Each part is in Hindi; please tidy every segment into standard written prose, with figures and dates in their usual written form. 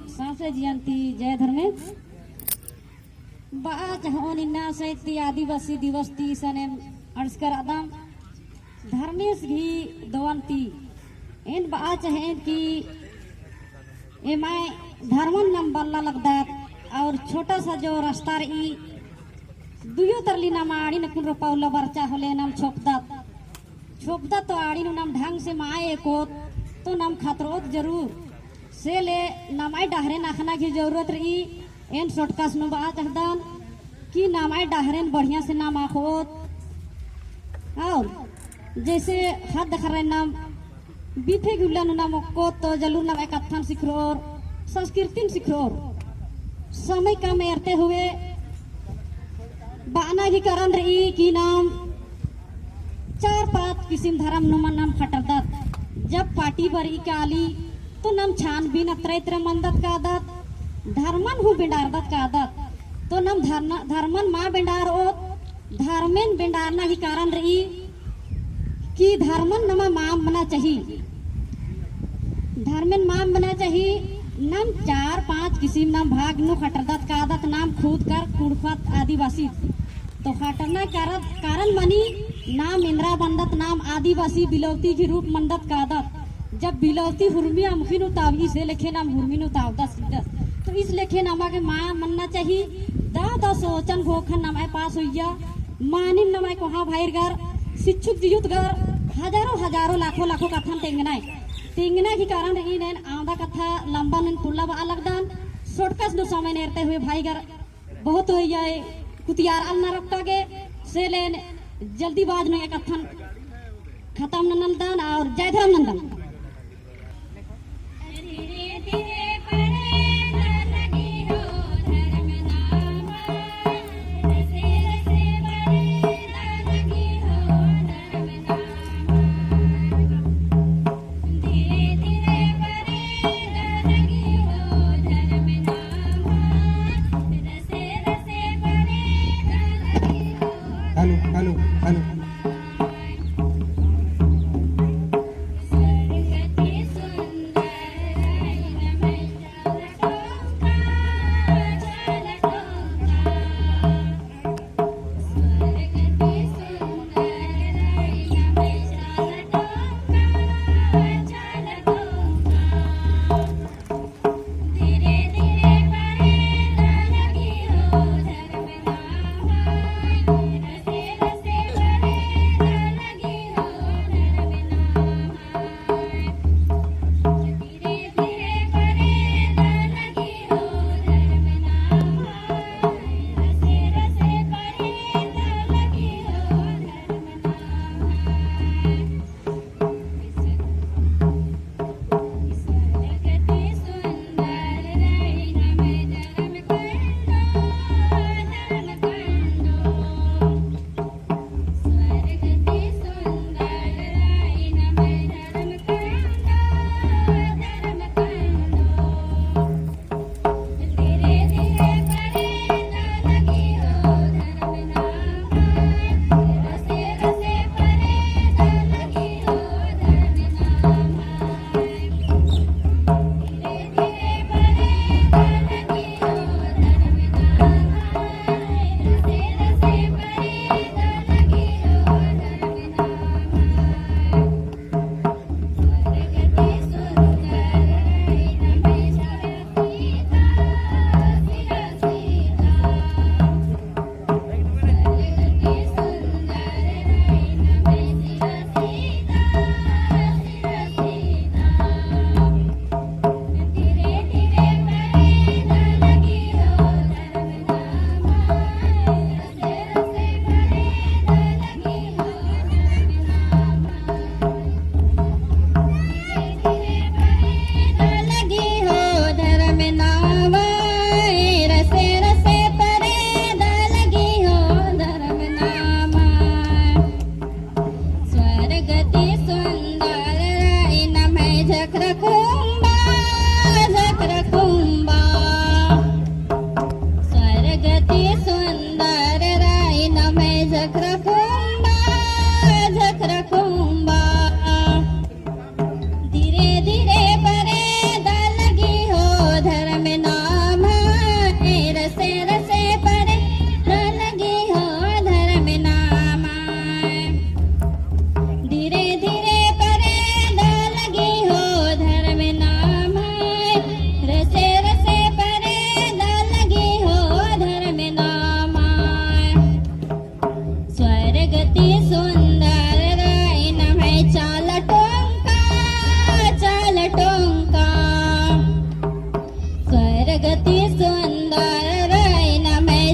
सासे जयंती जय धर्मे बाज होन इन्ना सैती आदिवासी दिवस ती सने अड़स्कर आदम धर्मेश भी दवंती इन बाज हैं कि ये मैं धर्मन नम बल्ला लगदा और छोटा सा जो रास्ता रही दुयो तरली नाम आड़ी नकुन रोपाउला बरचा होले नाम छोपदा तो आड़ी नु नाम ढंग से माए को तो नाम खतरोत जरूर से ले नामाई डहरे नाखना की जरूरत रही एन शॉर्टकट नु बात हदन कि नामाई डहरेन बढ़िया से नाम आखोत और जैसे हाथ देख रहे नाम बीफे गुल्ला नु नाम को तो जलूर नाम एक कथन सिखरोर संस्कृति सिखरोर समय का मेरते हुए बाना की कारण रही कि नाम 4-5 किस्म धर्म नुमान नाम खटरदत जब पार्टी बरी काली तो नाम छानबीन अत्रैत्र मंदत का आदत धर्मन हु बिंडारदत का आदत तो नाम धर्मन माँ बिंडार ओ धर्मेन बिंडारना की कारण रही कि धर्मन नमा माम बना चाहिए धर्मेन माम बना चाहिए नाम 4-5 किस्म नाम भाग नु खटरदत का आदत नाम खुद कर कुड़फत आदिवासी तो खटरना कारण मनी नाम इंद्रा बंदत नाम आदिवासी बिलौती की रूप मंदत का आदत जब बिलौती हुर्मिया मुखिन उतावी से लेखे नाम हुर्मिन उतावदा सीधा तो इस लेखे नामा के माँ मनना चाहिए दा सोचन भोखन नाम पास हुईया मानिन नाम को हाँ भाई घर शिक्षुक जियुत घर हजारों लाखों कथन तेंगना के कारण रही नैन आधा कथा लंबा नैन पुल्ला बा लगदान शॉर्टकट दो समय नेरते हुए भाई घर बहुत हो जाए कुतियार अलना रखता के से लेन जल्दीबाज ने कथन खत्म नंदन और जय धर्म नंदन हेलो धीरे धीरे परे दा लगी हो धर्म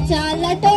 चालतो